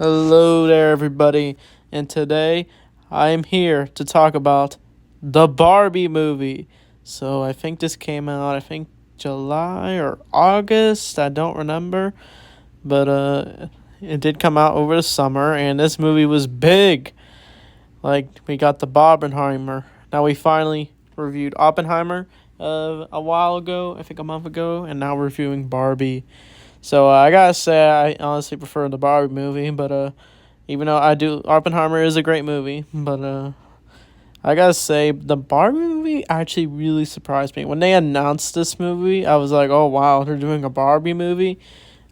Hello there, everybody, and today I'm here to talk about the Barbie movie. So I think this came out, July or August, I don't remember, but it did come out over the summer, and this movie was big. Like, we got the Barbenheimer. Now we finally reviewed Oppenheimer a while ago, I think a month ago, and now we're reviewing Barbie. So I gotta say, I honestly prefer the Barbie movie, but even though I do, Oppenheimer is a great movie, but I gotta say, the Barbie movie actually really surprised me. When they announced this movie, I was like, oh wow, they're doing a Barbie movie.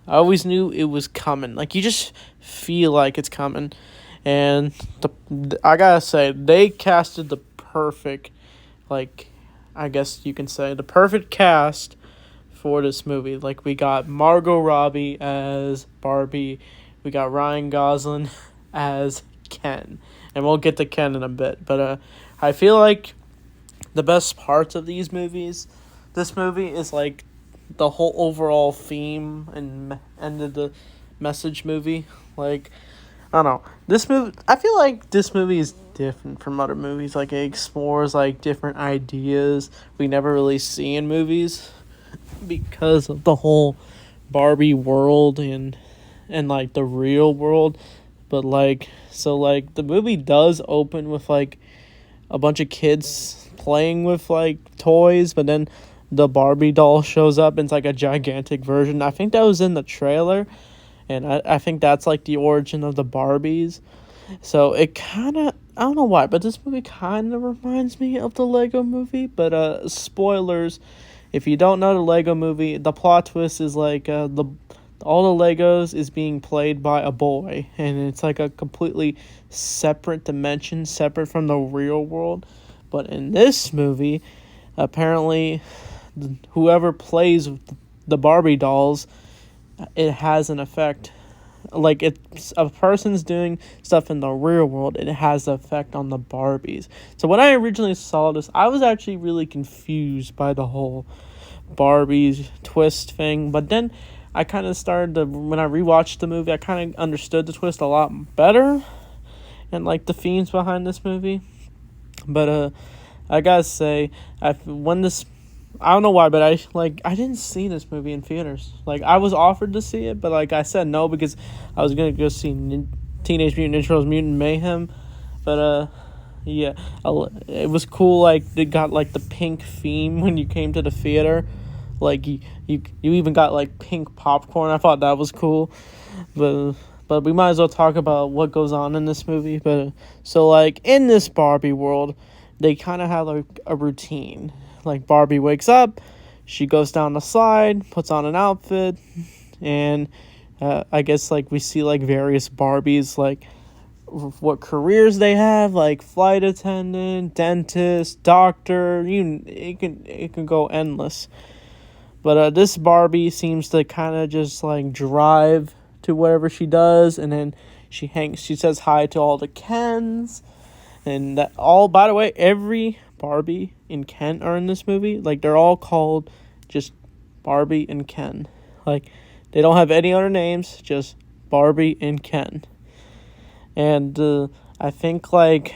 I always knew it was coming. Like, you just feel like it's coming. And I gotta say, they casted the perfect, like, I guess you can say, the perfect cast for this movie. Like, we got Margot Robbie as Barbie, we got Ryan Gosling as Ken, and we'll get to Ken in a bit. But I feel like the best parts of this movie is like the whole overall theme and end of the message movie. Like, I don't know, this movie. I feel like this movie is different from other movies. Like, it explores like different ideas we never really see in movies because of the whole Barbie world and like the real world. But like the movie does open with like a bunch of kids playing with like toys, but then the Barbie doll shows up and it's like a gigantic version. I think that was in the trailer, and I think that's like the origin of the Barbies. So it kind of, I don't know why, but this movie kind of reminds me of the Lego movie. But spoilers, if you don't know the Lego movie, the plot twist is like the all the Legos is being played by a boy, and it's like a completely separate dimension, separate from the real world. But in this movie, apparently, whoever plays with the Barbie dolls, it has an effect. Like, it's a person's doing stuff in the real world, it has an effect on the Barbies. So when I originally saw this, I was actually really confused by the whole Barbie's twist thing. But then I kind of started to, when I rewatched the movie, I kind of understood the twist a lot better and like the themes behind this movie. But I gotta say, I don't know why, but I didn't see this movie in theaters. Like, I was offered to see it, but like I said no because I was gonna go see Teenage Mutant Ninja Turtles Mutant Mayhem. But yeah, it was cool. Like, they got like the pink theme when you came to the theater. Like, you even got like pink popcorn. I thought that was cool. But we might as well talk about what goes on in this movie. But so, like, in this Barbie world, they kind of have like a routine. Like, Barbie wakes up, she goes down the slide, puts on an outfit, and I guess like we see like various Barbies, like what careers they have, like flight attendant, dentist, doctor. It can go endless. But this Barbie seems to kind of just like drive to whatever she does, and then she says hi to all the Kens, and that all. By the way, every Barbie and Ken are in this movie. Like, they're all called just Barbie and Ken. Like, they don't have any other names, just Barbie and Ken. And I think like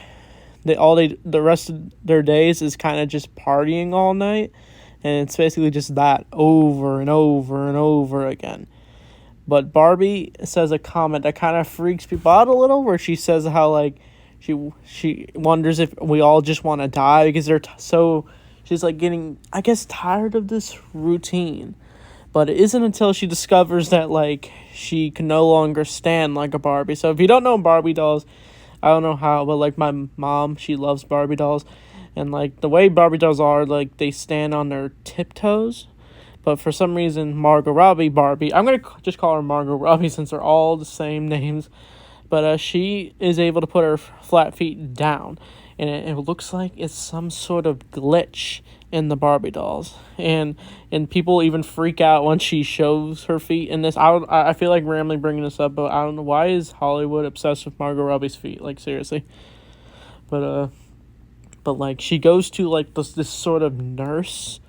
the rest of their days is kind of just partying all night, and it's basically just that over and over and over again. But Barbie says a comment that kind of freaks people out a little, where she says how like she wonders if we all just want to die because she's like getting, I guess, tired of this routine. But it isn't until she discovers that like she can no longer stand like a Barbie. So if you don't know Barbie dolls, I don't know how, but like my mom, she loves Barbie dolls, and like the way Barbie dolls are, like they stand on their tiptoes. But for some reason, Margot Robbie Barbie, I'm gonna just call her Margot Robbie since they're all the same names. But she is able to put her flat feet down, and it looks like it's some sort of glitch in the Barbie dolls, and people even freak out when she shows her feet in this. I feel like randomly bringing this up, but I don't know why is Hollywood obsessed with Margot Robbie's feet. Like, seriously. But like she goes to like this sort of nurse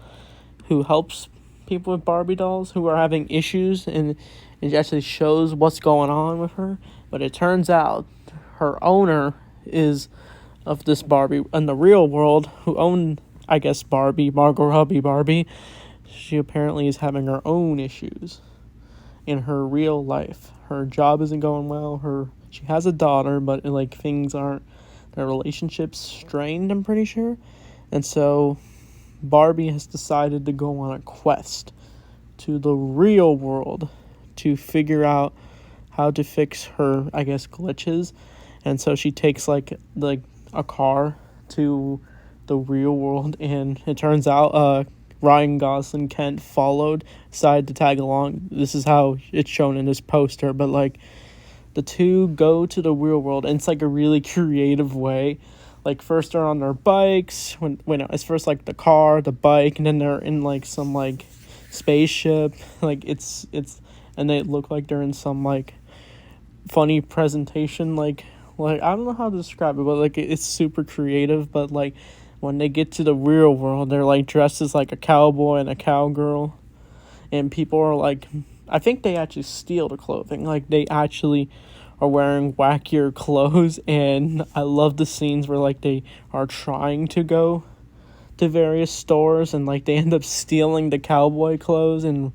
who helps people with Barbie dolls who are having issues, and It actually shows what's going on with her, but it turns out her owner is of this Barbie in the real world, who owned, I guess, Barbie, Margot Robbie Barbie. She apparently is having her own issues in her real life. Her job isn't going well. She has a daughter, but like things aren't, their relationship's strained, I'm pretty sure. And so Barbie has decided to go on a quest to the real world to figure out how to fix her, I guess, glitches. And so she takes like a car to the real world, and it turns out Ryan Gosling Kent followed, decided to tag along. This is how it's shown in this poster, but like the two go to the real world, and it's like a really creative way. Like first they're on their bikes, when it's first like the car, the bike, and then they're in like some like spaceship. Like it's and they look like they're in some like funny presentation, like I don't know how to describe it, but like it's super creative. But like when they get to the real world, they're like dressed as like a cowboy and a cowgirl, and people are like, I think they actually steal the clothing. Like they actually are wearing wackier clothes, and I love the scenes where like they are trying to go to various stores and like they end up stealing the cowboy clothes, and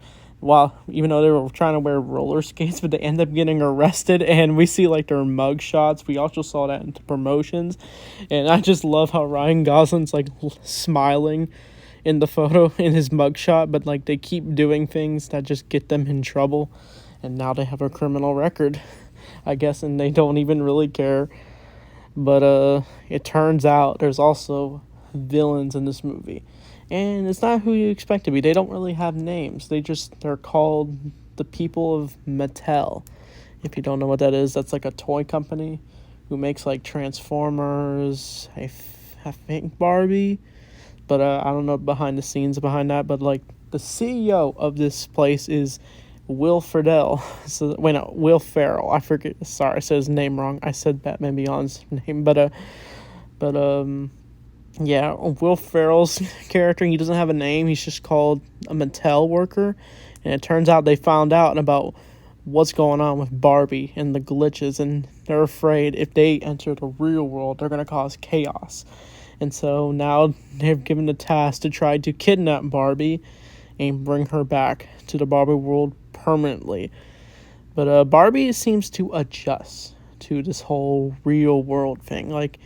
even though they were trying to wear roller skates, but they end up getting arrested, and we see like their mug shots. We also saw that in the promotions, and I just love how Ryan Gosling's like smiling in the photo in his mugshot, but like they keep doing things that just get them in trouble, and now they have a criminal record, I guess, and they don't even really care. But it turns out there's also villains in this movie, and it's not who you expect to be. They don't really have names. They're called the people of Mattel. If you don't know what that is, that's like a toy company who makes like Transformers, I think Barbie, but I don't know behind the scenes behind that. But like the CEO of this place is Will Friedle. So wait, no, Will Ferrell. I forget. Sorry, I said his name wrong. I said Batman Beyond's name, but yeah, Will Ferrell's character, he doesn't have a name. He's just called a Mattel worker, and it turns out they found out about what's going on with Barbie and the glitches, and they're afraid if they enter the real world, they're going to cause chaos. And so now they've given the task to try to kidnap Barbie and bring her back to the Barbie world permanently. But Barbie seems to adjust to this whole real world thing. Like,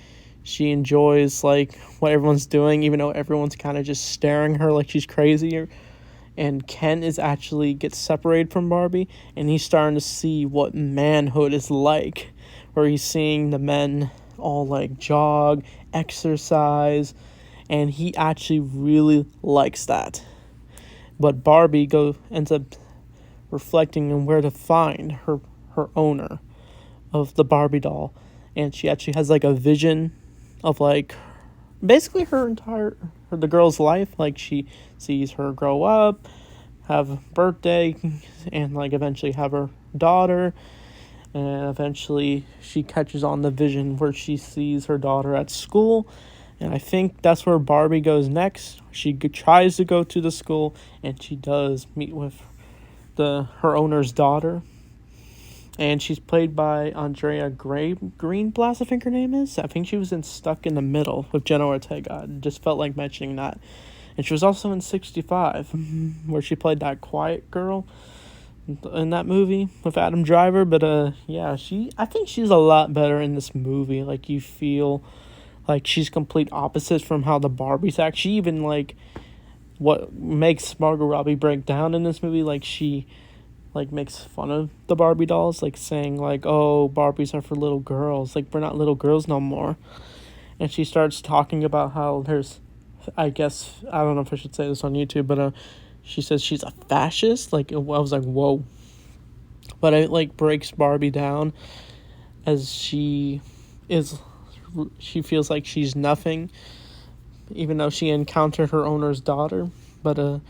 she enjoys like what everyone's doing, even though everyone's kind of just staring at her like she's crazy. And Ken gets separated from Barbie, and he's starting to see what manhood is like, where he's seeing the men all like jog, exercise, and he actually really likes that. But Barbie ends up reflecting on where to find her owner of the Barbie doll, and she actually has like a vision of like basically the girl's life. Like she sees her grow up, have a birthday, and like eventually have her daughter, and eventually she catches on the vision where she sees her daughter at school. And I think that's where Barbie goes next. She tries to go to the school, and she does meet with her owner's daughter. And she's played by Andrea Greenblatt, I think her name is. I think she was in Stuck in the Middle with Jenna Ortega. I just felt like mentioning that. And she was also in 65, where she played that quiet girl in that movie with Adam Driver. But yeah, I think she's a lot better in this movie. Like, you feel like she's complete opposite from how the Barbies act. She even, like, what makes Margot Robbie break down in this movie, like, she like makes fun of the Barbie dolls, like saying like, oh, Barbies are for little girls, like we're not little girls no more. And she starts talking about how there's, I guess, I don't know if I should say this on YouTube, but she says she's a fascist. Like, I was like, whoa. But it like breaks Barbie down, as she feels like she's nothing, even though she encountered her owner's daughter. But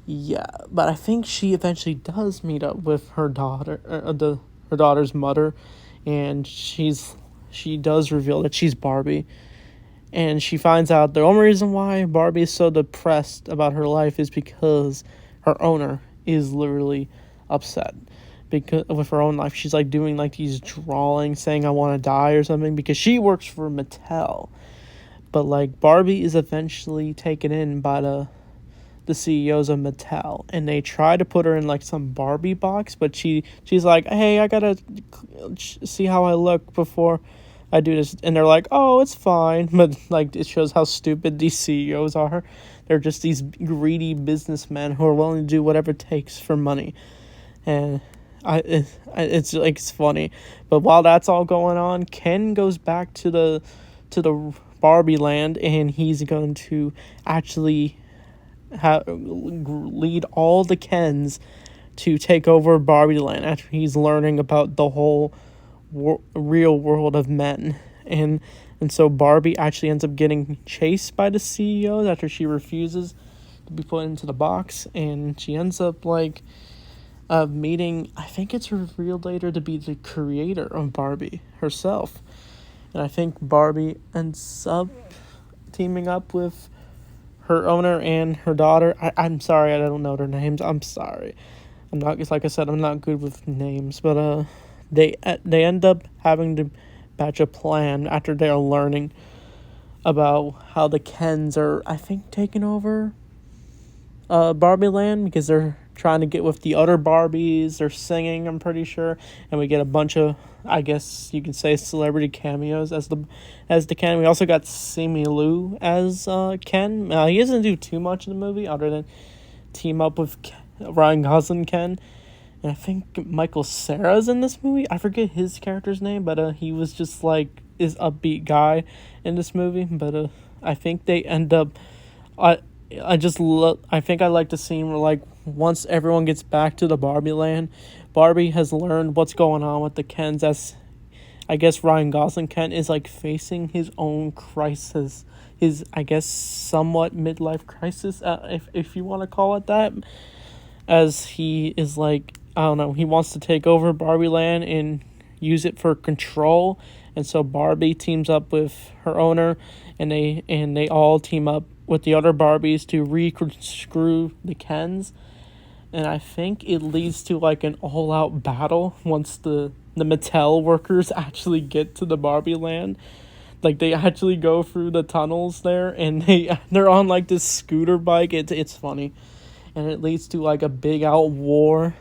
yeah, but I think she eventually does meet up with her daughter, her daughter's mother, and she does reveal that she's Barbie, and she finds out the only reason why Barbie is so depressed about her life is because her owner is literally upset. because with her own life. She's like doing like these drawings saying I want to die or something because she works for Mattel. But like Barbie is eventually taken in by the CEOs of Mattel, and they try to put her in like some Barbie box, but she's like, hey, I gotta see how I look before I do this, and they're like, oh, it's fine. But like it shows how stupid these CEOs are. They're just these greedy businessmen who are willing to do whatever it takes for money. And it's like it's funny. But while that's all going on, Ken goes back to the Barbie land, and he's going to actually lead all the Kens to take over Barbie land after he's learning about the whole real world of men. And so Barbie actually ends up getting chased by the CEOs after she refuses to be put into the box, and she ends up like meeting, I think it's revealed later to be the creator of Barbie herself. And I think Barbie ends up teaming up with her owner and her daughter. I'm sorry, I don't know their names. I'm sorry. I'm not, like I said, I'm not good with names. But they end up having to batch a plan after they're learning about how the Kens are, I think, taking over Barbie Land because they're trying to get with the other Barbies. They're singing, I'm pretty sure, and we get a bunch of, I guess you could say, celebrity cameos as the Ken. We also got Simu Liu as Ken. He doesn't do too much in the movie other than team up with Ryan Gosling Ken. And I think Michael Cera's in this movie. I forget his character's name, but he was just like is upbeat guy in this movie. But I think they end up. I think I like the scene where like once everyone gets back to the Barbie land, Barbie has learned what's going on with the Kens. As I guess Ryan Gosling Ken is like facing his own crisis, his I guess somewhat midlife crisis, if you want to call it that, as he is like, I don't know, he wants to take over Barbie Land and use it for control, and so Barbie teams up with her owner, and they all team up with the other Barbies to re-screw the Kens. And I think it leads to like an all-out battle once the Mattel workers actually get to the Barbie Land. Like they actually go through the tunnels there, and they're on like this scooter bike. It's funny, and it leads to like a big out war,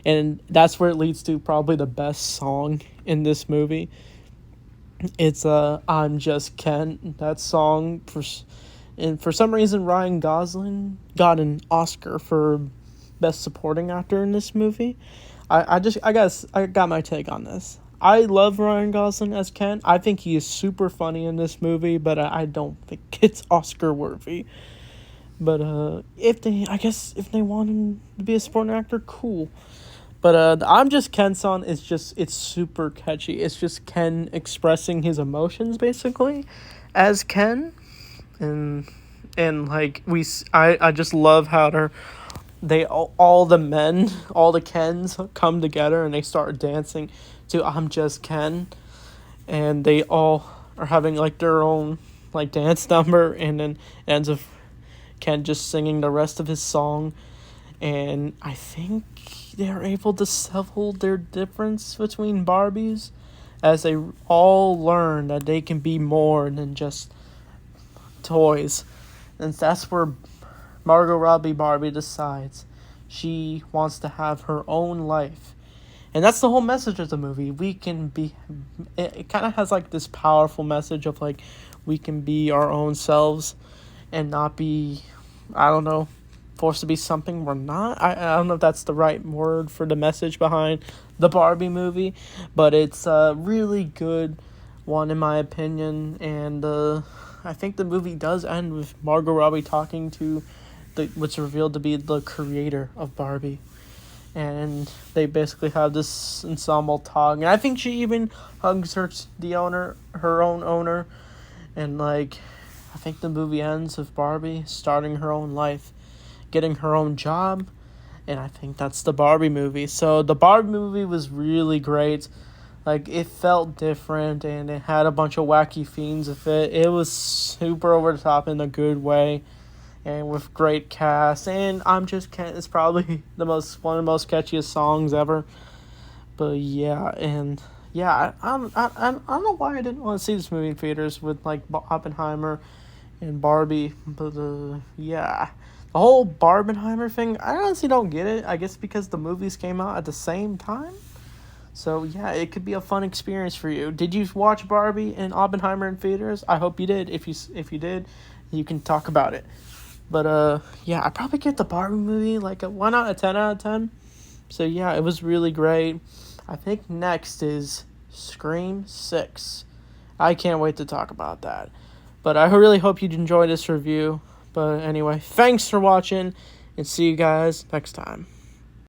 and that's where it leads to probably the best song in this movie. It's I'm Just Ken. That song and for some reason Ryan Gosling got an Oscar for Best Supporting Actor in this movie. I guess I got my take on this. I love Ryan Gosling as Ken. I think he is super funny in this movie, but I don't think it's Oscar worthy. But if they want him to be a supporting actor, cool. But the I'm Just Ken song is it's super catchy. It's just Ken expressing his emotions basically as Ken. And like I just love how all the men, all the Kens come together and they start dancing to I'm Just Ken, and they all are having like their own like dance number, and then it ends with Ken just singing the rest of his song. And I think they're able to settle their difference between Barbies as they all learn that they can be more than just toys. And that's where Margot Robbie Barbie decides she wants to have her own life. And that's the whole message of the movie. It kind of has like this powerful message of like we can be our own selves and not be, I don't know, forced to be something we're not. I don't know if that's the right word for the message behind the Barbie movie, but it's a really good one in my opinion. And I think the movie does end with Margot Robbie talking to what's revealed to be the creator of Barbie, and they basically have this ensemble talk. And I think she even hugs her own owner, and like I think the movie ends with Barbie starting her own life, getting her own job, and I think that's the Barbie movie. So the Barbie movie was really great. Like, it felt different, and it had a bunch of wacky themes with it. It was super over the top in a good way, and with great cast. And I'm Just Ken is probably one of the most catchiest songs ever. But yeah, and yeah, I don't know why I didn't want to see this movie in theaters with like Oppenheimer and Barbie, but yeah, the whole Barbenheimer thing, I honestly don't get it. I guess because the movies came out at the same time. So yeah, it could be a fun experience for you. Did you watch Barbie and Oppenheimer in theaters? I hope you did. If you did, you can talk about it. But yeah, I probably get the Barbie movie like a 1 out of 10 out of 10. So yeah, it was really great. I think next is Scream 6. I can't wait to talk about that. But I really hope you enjoyed this review. But anyway, thanks for watching, and see you guys next time.